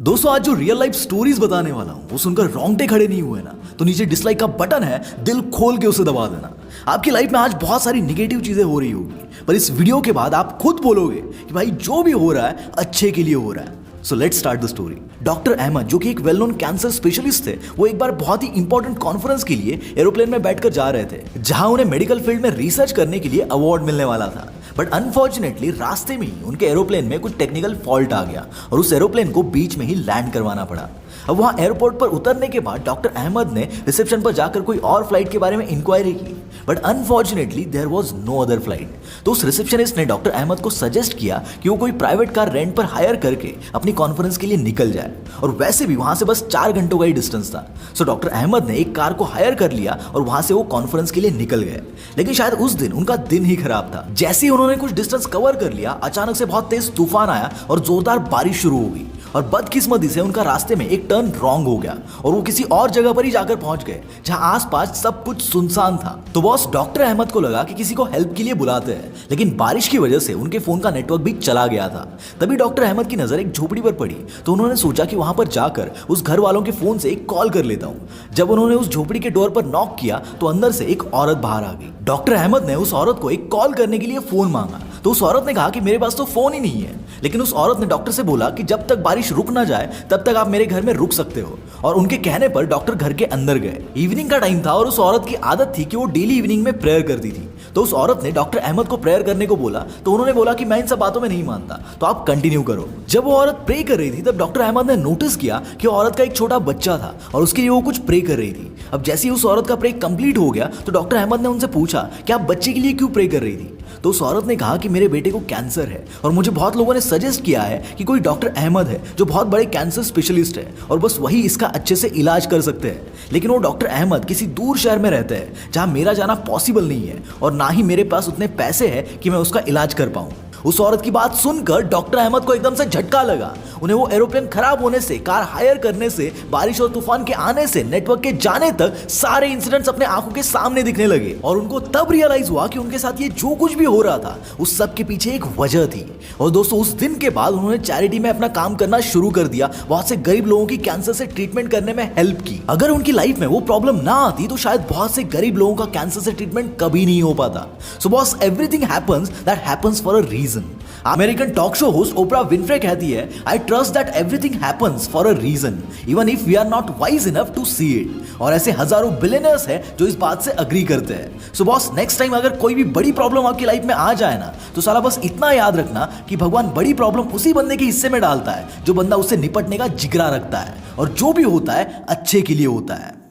दोस्तों आज जो रियल लाइफ स्टोरीज बताने वाला हूं वो सुनकर रोंगटे खड़े नहीं हुए ना तो नीचे डिसलाइक का बटन है, दिल खोल के उसे दबा देना। आपकी लाइफ में आज बहुत सारी निगेटिव चीजें हो रही होगी पर इस वीडियो के बाद आप खुद बोलोगे कि भाई जो भी हो रहा है अच्छे के लिए हो रहा है। So let's start the story. Doctor Ahmed जो कि एक वेल नोन कैंसर स्पेशलिस्ट थे, वो एक बार बहुत ही इंपॉर्टेंट कॉन्फ्रेंस के लिए एरोप्लेन में बैठकर जा रहे थे जहां उन्हें मेडिकल फील्ड में रिसर्च करने के लिए अवार्ड मिलने वाला था। बट अनफॉर्चुनेटली रास्ते में ही उनके एरोप्लेन में कुछ टेक्निकल फॉल्ट आ गया और उस एरोप्लेन को बीच में ही लैंड करवाना पड़ा। अब वहां एयरपोर्ट पर उतरने के बाद डॉक्टर अहमद ने रिसेप्शन पर जाकर कोई और फ्लाइट के बारे में इंक्वायरी की, but unfortunately there was no other flight. तो उस रिसेप्शनिस्ट ने डॉक्टर अहमद को सजेस्ट किया कि वो कोई प्राइवेट कार रेंट पर हायर करके अपनी कॉन्फ्रेंस के लिए निकल जाए, और वैसे भी वहां से बस 4 घंटों का ही डिस्टेंस था। सो डॉक्टर अहमद ने एक कार को हायर कर लिया और वहां से वो कॉन्फ्रेंस के लिए निकल गए। लेकिन शायद उस दिन उनका दिन ही खराब था। जैसे ही उन्होंने कुछ डिस्टेंस कवर कर लिया, अचानक से बहुत तेज तूफान आया और जोरदार बारिश शुरू हो गई, और बदकिस्मती से उनका रास्ते में एक टर्न रॉन्ग हो गया और वो किसी और जगह पर ही जाकर पहुंच गए जहां आसपास सब कुछ सुनसान था। तो बॉस डॉक्टर अहमद को लगा कि किसी को हेल्प के लिए बुलाते हैं, लेकिन बारिश की वजह से उनके फोन का नेटवर्क भी चला गया था। तभी डॉक्टर अहमद की नजर एक झोपड़ी पर पड़ी तो उन्होंने सोचा कि वहां पर जाकर उस घर वालों के फोन से एक कॉल कर लेता हूं। जब उन्होंने उस झोपड़ी के डोर पर नॉक किया तो अंदर से एक औरत बाहर आ गई। डॉक्टर अहमद ने उस औरत को एक कॉल करने के लिए फोन मांगा तो उस औरत ने कहा कि मेरे पास तो फोन ही नहीं है। लेकिन उस औरत ने डॉक्टर से बोला कि जब तक बारिश रुक ना जाए तब तक आप मेरे घर में रुक सकते हो, और उनके कहने पर डॉक्टर घर के अंदर गए। इवनिंग का टाइम था और उस औरत की आदत थी कि वो डेली इवनिंग में प्रेयर करती थी। तो उस औरत ने डॉक्टर अहमद को प्रेयर करने को बोला तो उन्होंने बोला कि मैं इन सब बातों में नहीं मानता, तो आप कंटिन्यू करो। जब वो औरत प्रे कर रही थी तब डॉक्टर अहमद ने नोटिस किया कि औरत का एक छोटा बच्चा था और उसके लिए वो कुछ प्रे कर रही थी। अब जैसे ही उस औरत का प्रे कंप्लीट हो गया तो डॉक्टर अहमद ने उनसे पूछा कि आप बच्चे के लिए क्यों प्रे कर रही थी। तो उस औरत ने कहा कि मेरे बेटे को कैंसर है और मुझे बहुत लोगों ने सजेस्ट किया है कि कोई डॉक्टर अहमद है जो बहुत बड़े कैंसर स्पेशलिस्ट है और बस वही इसका अच्छे से इलाज कर सकते हैं। लेकिन वो डॉक्टर अहमद किसी दूर शहर में रहते हैं जहां मेरा जाना पॉसिबल नहीं है और ना ही मेरे पास उतने पैसे हैं कि मैं उसका इलाज कर पाऊं। उस औरत की बात सुनकर डॉक्टर अहमद को एकदम से झटका लगा। उन्हें वो एरोप्लेन खराब होने से, कार हायर करने से, बारिश और तूफान के आने से, नेटवर्क के जाने तक सारे इंसिडेंट्स अपने आंखों के सामने दिखने लगे, और उनको तब रियलाइज हुआ कि उनके साथ ये जो कुछ भी हो रहा था उस सब के पीछे एक वजह थी। और दोस्तों उस दिन के बाद उन्होंने चैरिटी में अपना काम करना शुरू कर दिया, बहुत से गरीब लोगों की कैंसर से ट्रीटमेंट करने में हेल्प की। अगर उनकी लाइफ में वो प्रॉब्लम ना आती तो शायद बहुत से गरीब लोगों का कैंसर से ट्रीटमेंट कभी नहीं हो पाता। So boss everything happens that happens for a reason. American talk show host Oprah Winfrey कहती है, I trust that everything happens for a reason even if we are not wise enough to see it. और ऐसे हजारों billionaires हैं जो इस बात से अग्री करते हैं। सो बॉस नेक्स्ट टाइम अगर कोई भी बड़ी प्रॉब्लम आपकी लाइफ में आ जाए ना तो साला बस इतना याद रखना कि भगवान बड़ी प्रॉब्लम उसी बंदे के हिस्से में डालता है जो बंदा उससे निपटने का जिगरा रखता है, और जो भी होता है अच्छे के लिए होता है।